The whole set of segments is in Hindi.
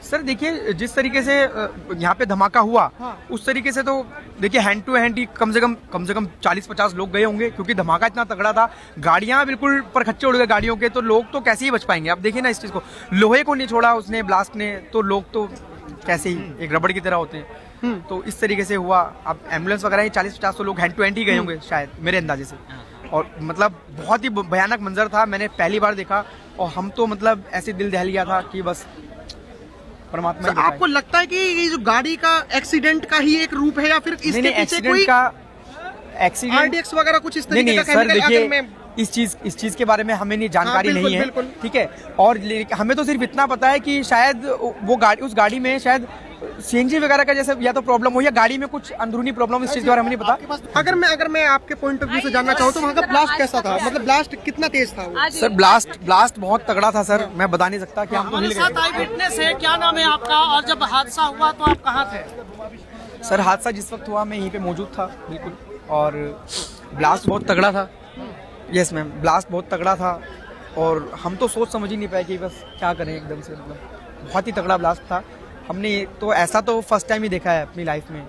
सर देखिए, जिस तरीके से यहाँ पे धमाका हुआ, हाँ। उस तरीके से तो देखिए हैंड टू हैंड ही कम से कम 40-50 लोग गए होंगे, क्योंकि धमाका इतना तगड़ा था। गाड़ियां बिल्कुल परखच्चे उड़ गए गाड़ियों के, तो लोग तो कैसे ही बच पाएंगे। आप देखिए ना इस चीज को, लोहे को नहीं छोड़ा उसने, ब्लास्ट ने, तो लोग तो कैसे ही एक रबड़ की तरह होते हैं। तो इस तरीके से हुआ। अब एम्बुलेंस वगैरह 40-50 लोग हैंड टू हैंड ही गए होंगे शायद, मेरे अंदाजे से। और मतलब बहुत ही भयानक मंजर था, मैंने पहली बार देखा। और हम तो मतलब ऐसे दिल दहल गया था कि बस परमात्मा। आपको लगता है कि ये जो गाड़ी का एक्सीडेंट का ही एक रूप है, या फिर इसके पीछे कोई एक्सीडेंट आरडीएक्स वगैरा कुछ इस तरीके का सर देखिए, इस चीज के बारे में हमें नहीं जानकारी नहीं है, ठीक है। और हमें तो सिर्फ इतना पता है कि शायद वो गाड़ी, उस गाड़ी में शायद सीएनजी वगैरह का जैसे या तो प्रॉब्लम हो, या गाड़ी में कुछ अंदरूनी प्रॉब्लम, इस चीज के बारे में नहीं पता। अगर मैं आपके पॉइंट ऑफ व्यू से जानना चाहूँ तो वहाँ का ब्लास्ट कैसा था, मतलब ब्लास्ट कितना तेज था वो? सर ब्लास्ट बहुत तगड़ा था सर, मैं बता नहीं सकता कि हम तो आई विटनेस है। क्या नाम है आपका, और जब हादसा हुआ तो आप कहाँ थे? सर हादसा जिस वक्त हुआ मैं यहीं पे मौजूद था बिल्कुल, और ब्लास्ट बहुत तगड़ा था। यस मैम, ब्लास्ट बहुत तगड़ा था, और हम तो सोच समझ ही नहीं पाए कि बस क्या करें एकदम से। मतलब बहुत ही तगड़ा ब्लास्ट था। हमने तो ऐसा तो फर्स्ट टाइम ही देखा है अपनी लाइफ में।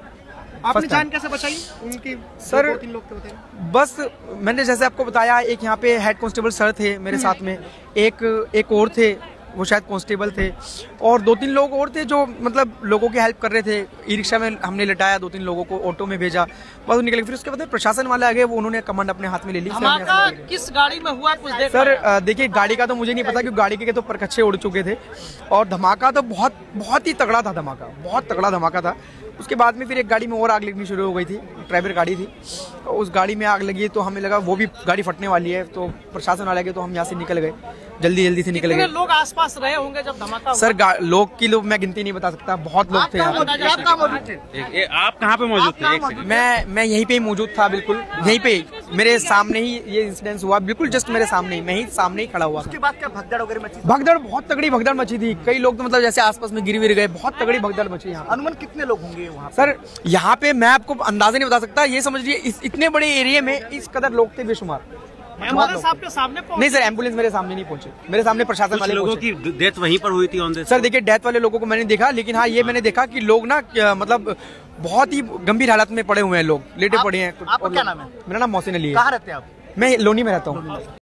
आपने जान कैसे बचाई उनकी? सर 2-3 लोग थे, बस मैंने जैसे आपको बताया, एक यहाँ पे हेड कांस्टेबल सर थे मेरे साथ में, एक और थे, वो शायद कांस्टेबल थे, और 2-3 लोग और थे जो मतलब लोगों की हेल्प कर रहे थे। ई रिक्शा में हमने लिटाया 2-3 लोगों को, ऑटो में भेजा, बस निकले। फिर उसके बाद प्रशासन वाले आ गए, वो उन्होंने कमांड अपने हाथ में ले ली। किस गाड़ी में हुआ कुछ देख? सर देखिए, गाड़ी का तो मुझे नहीं पता, क्योंकि गाड़ी के तो परखच्चे उड़ चुके थे, और धमाका तो बहुत ही तगड़ा था। धमाका बहुत तगड़ा धमाका था। उसके बाद में फिर एक गाड़ी में और आग लगनी शुरू हो गई थी, ड्राइवर गाड़ी थी, तो उस गाड़ी में आग लगी, तो हमें लगा वो भी गाड़ी फटने वाली है, तो प्रशासन वाले गए, तो हम यहाँ से निकल गए, जल्दी से निकल गए। लोग आसपास रहे होंगे जब धमाका हुआ? सर लोग की मैं गिनती नहीं बता सकता, बहुत लोग थे। आप कहाँ पे मौजूद थे? मैं यहीं पे ही मौजूद था, बिल्कुल यहीं पे, मेरे सामने ही ये इंसिडेंट हुआ, बिल्कुल जस्ट मेरे सामने ही, मैं ही सामने ही खड़ा हुआ था। उसके बाद क्या भगदड़ वगैरह मची? भगदड़ बहुत तगड़ी भगदड़ मची थी। कई लोग तो मतलब जैसे आसपास में गिर गए, बहुत तगड़ी भगदड़ मची यहाँ। अनुमान कितने लोग होंगे वहाँ? सर यहाँ पे मैं आपको अंदाजा नहीं बता सकता। ये समझ लीजिए इतने बड़े एरिया में इस कदर लोग थे बेशुमार। एम्बुलेंस आपके सामने नहीं सर, एम्बुलेंस मेरे सामने नहीं पहुंचे, मेरे सामने प्रशासन वाले लोगों की डेथ वहीं पर हुई थी ऑन द सर। देखिए, डेथ वाले लोगों को मैंने देखा, लेकिन हाँ ये मैंने देखा कि लोग ना मतलब बहुत ही गंभीर हालत में पड़े हुए हैं, लोग लेटे पड़े हैं। आपका क्या नाम है? मेरा नाम मोहसिन अली है। कहाँ रहते हैं आप? मैं लोनी में रहता हूँ।